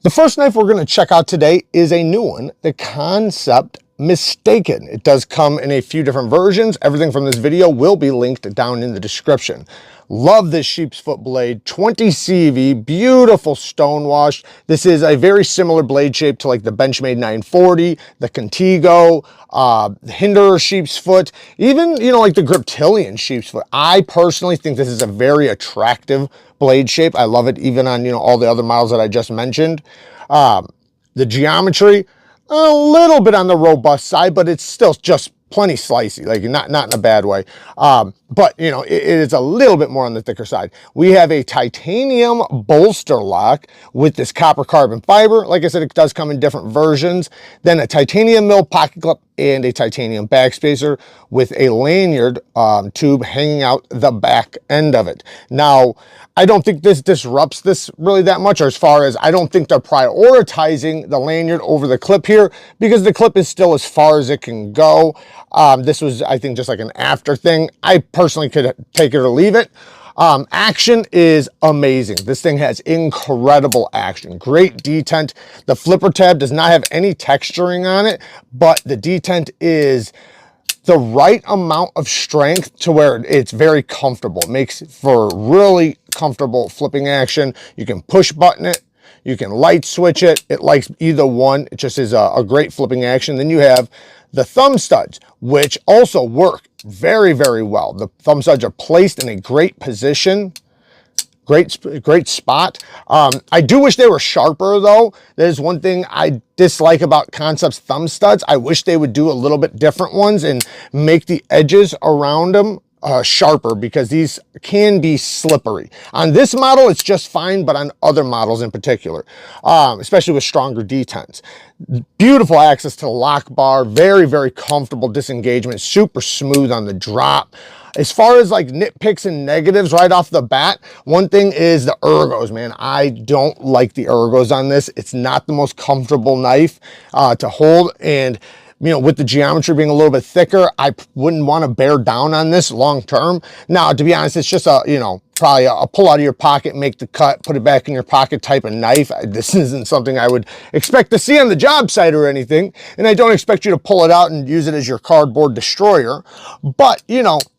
The first knife we're going to check out today is a new one, the Kansept Mistaken. It does come in a few different versions. Everything from this video will be linked down in the description. Love this sheep's foot blade, 20 CV, beautiful stone washed. This is a very similar blade shape to like the Benchmade 940, the Contigo, the Hinderer sheep's foot, even, like the Griptilian sheep's foot. I personally think this is a very attractive blade shape. I love it even on, all the other models that I just mentioned. The geometry, a little bit on the robust side, but it's still just plenty slicey, like not in a bad way. But it is a little bit more on the thicker side. We have a titanium bolster lock with this copper carbon fiber. Like I said, it does come in different versions. Then a titanium mill pocket clip and a titanium backspacer with a lanyard tube hanging out the back end of it. Now, I don't think this disrupts this really that much, or as far as I don't think they're prioritizing the lanyard over the clip here because the clip is still as far as it can go. This was, I think, just like an after thing. I personally could take it or leave it. Action is amazing. This thing has incredible action, great detent. The flipper tab does not have any texturing on it, but the detent is the right amount of strength to where it's very comfortable. It makes for really comfortable flipping action. You can push button it. You can light switch it. It likes either one. It just is a great flipping action. Then you have the thumb studs, which also work very, very well. The thumb studs are placed in a great position. Great spot. I do wish they were sharper though. There's one thing I dislike about Kansept's thumb studs. I wish they would do a little bit different ones and make the edges around them sharper, because these can be slippery. On this model, it's just fine, but on other models in particular, especially with stronger detents. Beautiful access to the lock bar, very, very comfortable disengagement, super smooth on the drop. As far as like nitpicks and negatives right off the bat, one thing is the ergos, man. I don't like the ergos on this. It's not the most comfortable knife to hold, and with the geometry being a little bit thicker, I wouldn't want to bear down on this long term. Now, to be honest, it's just a, probably a pull out of your pocket, make the cut, put it back in your pocket type of knife. This isn't something I would expect to see on the job site or anything. And I don't expect you to pull it out and use it as your cardboard destroyer. But,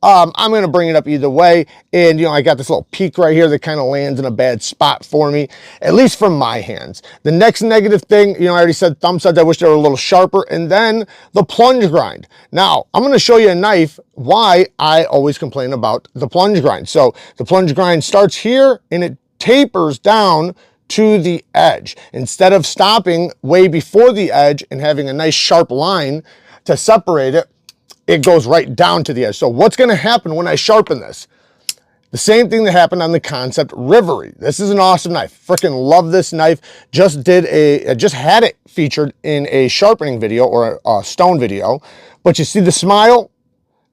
I'm going to bring it up either way. And, I got this little peak right here that kind of lands in a bad spot for me, at least from my hands. The next negative thing, I already said thumb studs. I wish they were a little sharper. And then the plunge grind. Now, I'm going to show you a knife why I always complain about the plunge grind. So the plunge grind starts here and it tapers down to the edge. Instead of stopping way before the edge and having a nice sharp line to separate it, it goes right down to the edge. So what's going to happen when I sharpen this? The same thing that happened on the Kansept Reverie. This is an awesome knife. Freaking love this knife. Just had it featured in a sharpening video or a stone video. But you see the smile?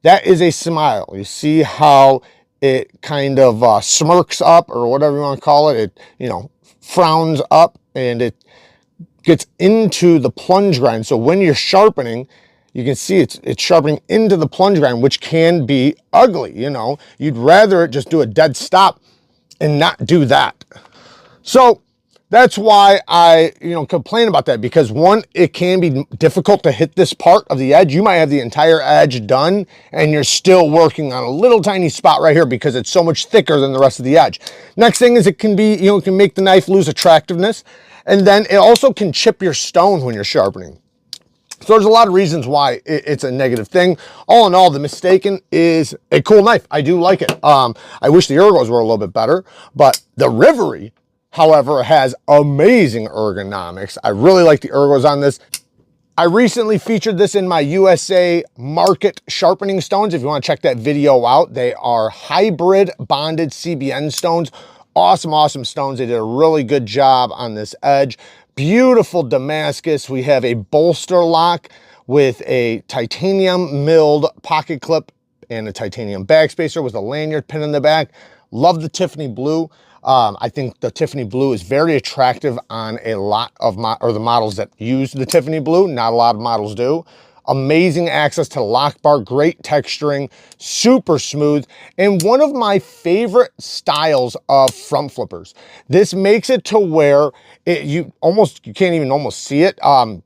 That is a smile. You see how it kind of smirks up, or whatever you want to call it. It, frowns up, and it gets into the plunge grind. So when you're sharpening, you can see it's sharpening into the plunge grind, which can be ugly. You'd rather just do a dead stop and not do that. So that's why I, complain about that, because one, it can be difficult to hit this part of the edge. You might have the entire edge done and you're still working on a little tiny spot right here because it's so much thicker than the rest of the edge. Next thing is it can be, it can make the knife lose attractiveness. And then it also can chip your stone when you're sharpening. So there's a lot of reasons why it's a negative thing. All in all, the Mistaken is a cool knife. I do like it. I wish the ergos were a little bit better, but the Reverie, however, has amazing ergonomics. I really like the ergos on this. I recently featured this in my USA Market sharpening stones. If you want to check that video out, they are hybrid bonded CBN stones. Awesome, awesome stones. They did a really good job on this edge. Beautiful Damascus. We have a bolster lock with a titanium milled pocket clip and a titanium backspacer with a lanyard pin in the back. Love the Tiffany blue. I think the Tiffany blue is very attractive on a lot of the models that use the Tiffany blue. Not a lot of models do. amazing access to the lock bar, great texturing, super smooth, and one of my favorite styles of front flippers. This makes it to where you can't even almost see it.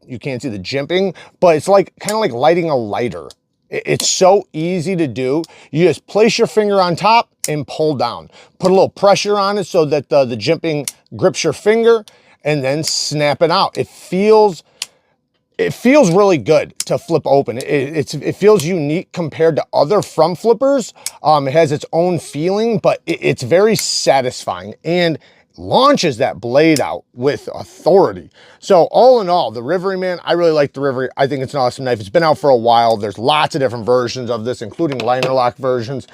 You can't see the jimping, but it's like kind of like lighting a lighter. It's so easy to do. You just place your finger on top and pull down. Put a little pressure on it so that the jimping grips your finger, and then snap it out. It feels really good to flip open. It feels unique compared to other front flippers. It has its own feeling, but it's very satisfying and launches that blade out with authority. So all in all, the Reverie, man, I really like the Reverie. I think it's an awesome knife. It's been out for a while. There's lots of different versions of this, including liner lock versions.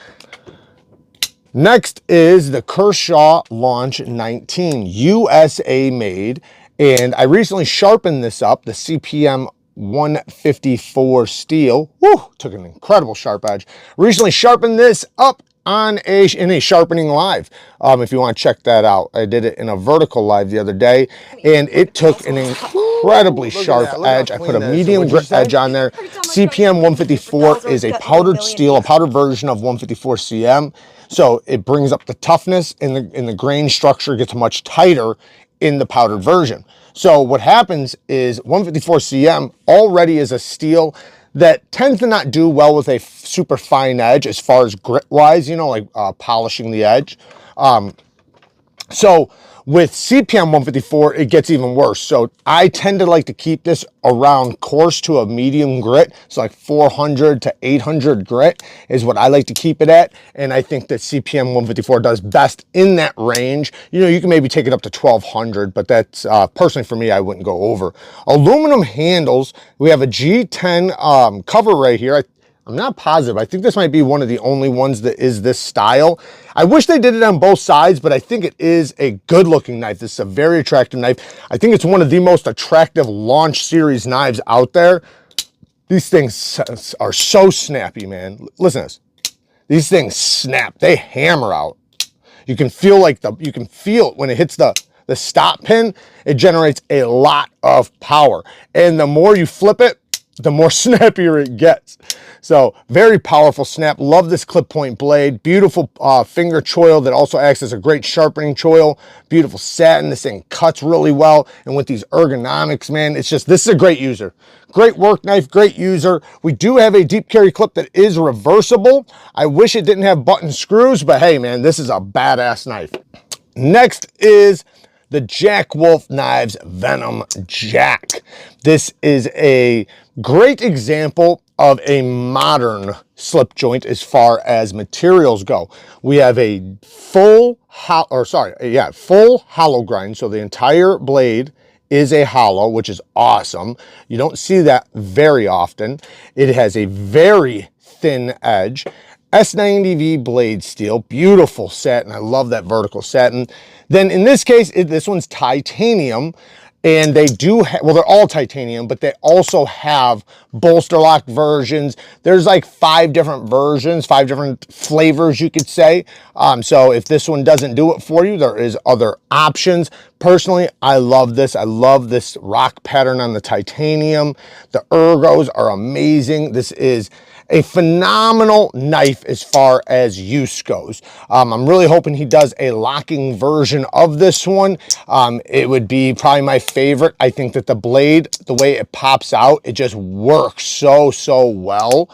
Next is the Kershaw Launch 19, USA made. And I recently sharpened this up, the CPM 154 steel. Woo, took an incredible sharp edge. Recently sharpened this up in a sharpening live. If you want to check that out, I did it in a vertical live the other day, and it took an incredibly sharp edge. I put a medium grit edge on there. CPM 154 is a powdered steel, a powdered version of 154 CM. So it brings up the toughness, and the grain structure gets much tighter in the powdered version. So what happens is 154 CM already is a steel that tends to not do well with a super fine edge as far as grit wise, you know, like polishing the edge. So with CPM 154, it gets even worse. So I tend to like to keep this around coarse to a medium grit. So like 400 to 800 grit is what I like to keep it at. And I think that CPM 154 does best in that range. You know, you can maybe take it up to 1200, but that's personally for me, I wouldn't go over. Aluminum handles. We have a G10 cover right here. I'm not positive. I think this might be one of the only ones that is this style. I wish they did it on both sides, but I think it is a good looking knife. This is a very attractive knife. I think it's one of the most attractive launch series knives out there. These things are so snappy, man. Listen to this. These things snap. They hammer out. You can feel you can feel it when it hits the stop pin. It generates a lot of power. And the more you flip it, the more snappier it gets. So very powerful snap. Love this clip point blade. Beautiful finger choil that also acts as a great sharpening choil. Beautiful satin. This thing cuts really well. And with these ergonomics, man, this is a great user. Great work knife, great user. We do have a deep carry clip that is reversible. I wish it didn't have button screws, but hey, man, this is a badass knife. Next is the Jack Wolf Knives Venom Jack. This is a great example of a modern slip joint as far as materials go. We have a full hollow grind, so the entire blade is a hollow, which is awesome. You don't see that very often. It has a very thin edge. S90V blade steel, beautiful satin. I love that vertical satin. Then in this case, this one's titanium, and they do well, they're all titanium, but they also have bolster lock versions. There's like 5 different versions, 5 different flavors, you could say. So if this one doesn't do it for you, there is other options. Personally, I love this. I love this rock pattern on the titanium. The ergos are amazing. This is a phenomenal knife as far as use goes. I'm really hoping he does a locking version of this one. It would be probably my favorite. I think that the blade, the way it pops out, it just works so well.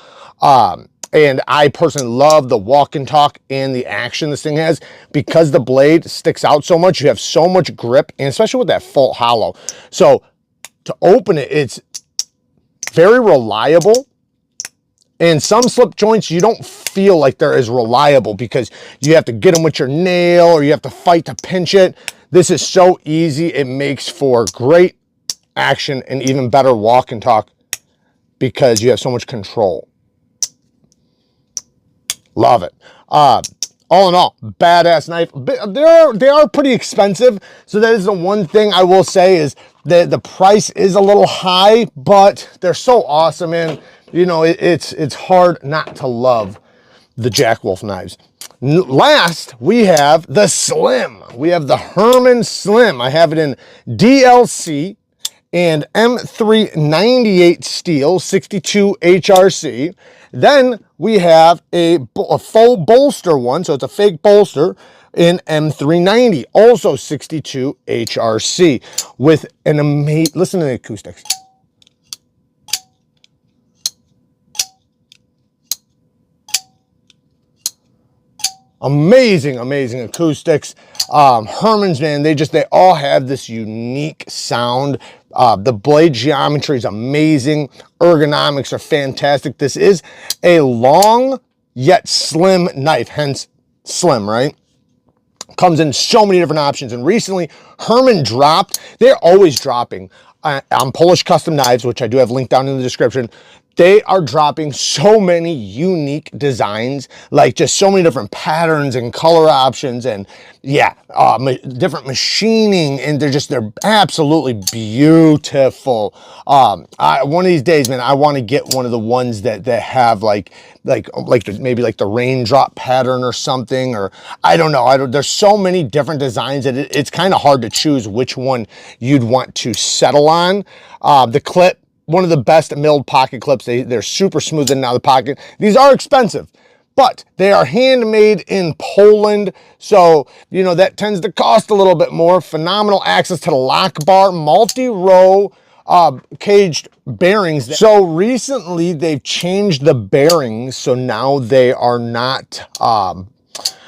And I personally love the walk and talk and the action this thing has. Because the blade sticks out so much, you have so much grip, and especially with that full hollow. So to open it, it's very reliable. And some slip joints, you don't feel like they're as reliable because you have to get them with your nail or you have to fight to pinch it. This is so easy. It makes for great action and even better walk and talk because you have so much control. Love it. All in all, badass knife. They are pretty expensive. So that is the one thing I will say is that the price is a little high, but they're so awesome. And you know, it's hard not to love the Jack Wolf knives. Last, we have the Slim. We have the Herman Slim. I have it in DLC, and M398 steel, 62 HRC. Then we have a full bolster one, so it's a fake bolster in M390, also 62 HRC, with an amazing, listen to the acoustics. Amazing, amazing acoustics. Herman's, man, they all have this unique sound. The blade geometry is amazing. Ergonomics are fantastic. This is a long yet slim knife, hence slim, right? Comes in so many different options. And recently, Herman dropped, they're always dropping on Polish Custom Knives, which I do have linked down in the description. They are dropping so many unique designs, like just so many different patterns and color options, and yeah, different machining, and they're absolutely beautiful. One of these days, man, I want to get one of the ones that have like maybe like the raindrop pattern or something, or I don't know. There's so many different designs that it's kind of hard to choose which one you'd want to settle on. The clip, one of the best milled pocket clips. They're super smooth in and out of the pocket. These are expensive, but they are handmade in Poland. So, you know, that tends to cost a little bit more. Phenomenal access to the lock bar, multi-row caged bearings. So recently they've changed the bearings. So now they are not,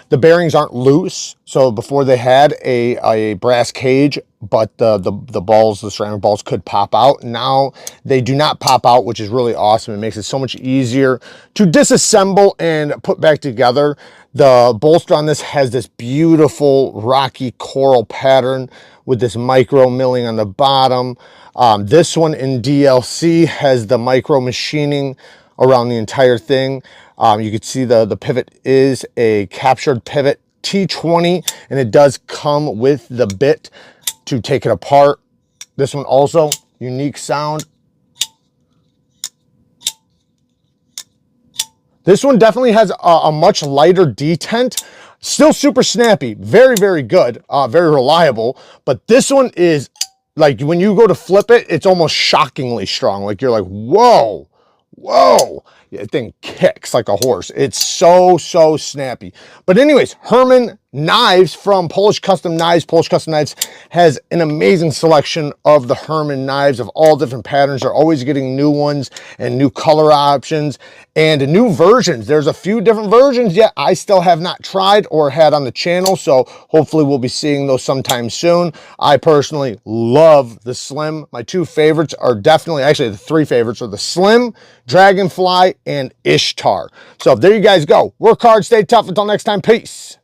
the bearings aren't loose. So before they had a brass cage, but the balls, the ceramic balls could pop out. Now they do not pop out, which is really awesome. It makes it so much easier to disassemble and put back together. The bolster on this has this beautiful rocky coral pattern with this micro milling on the bottom. This one in DLC has the micro machining around the entire thing. You can see the pivot is a captured pivot T20, and it does come with the bit to take it apart. This one also, unique sound. This one definitely has a much lighter detent. Still super snappy, very, very good, very reliable. But this one is, like, when you go to flip it, it's almost shockingly strong. Like, you're like, whoa, whoa. That thing kicks like a horse. It's so snappy. But anyways, Herman Knives from Polish Custom Knives. Polish Custom Knives has an amazing selection of the Herman knives of all different patterns. They're always getting new ones and new color options and new versions. There's a few different versions yet I still have not tried or had on the channel, so hopefully we'll be seeing those sometime soon. I personally love the Slim. My two favorites are definitely, actually the three favorites are the Slim, Dragonfly, and Ishtar. So there you guys go. Work hard, stay tough. Until next time, peace.